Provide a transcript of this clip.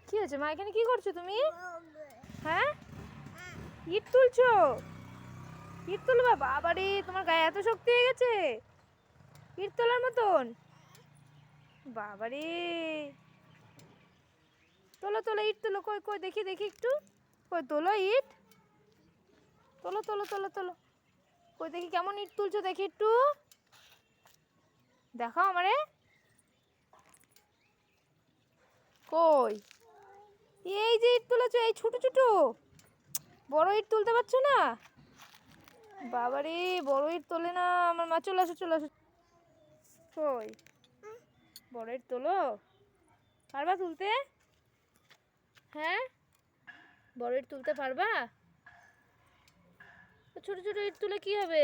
কি হয়েছে মা? এখানে কি করছো তুমি? হ্যাঁ, ইট তুলছো? ইট তুলবা? বাবারে, তোমার গায়ে এত শক্তি হয়ে গেছে ইট তোলার মতন? বাবারে, তোলো তোলো, ইট তোলো। কই কই দেখি দেখি একটু। কই তোলো ইট, তোলো তোলো তোলো তোলো। কই দেখি কেমন ইট তুলছো, দেখি একটু দেখাও আমারে। কই, এই যে ইট তুলেছো, এই ছোট ছোট, বড় ইট তুলতে পারছো না? বাবারে, বড় ইট তোলে না আমার মা। চলে আসো চলে আসো। কই, বড় ইট তোলো? পারবা তুলতে? হ্যাঁ, বড় ইট তুলতে পারবা? ছোট ছোট ইট তুলে কি হবে?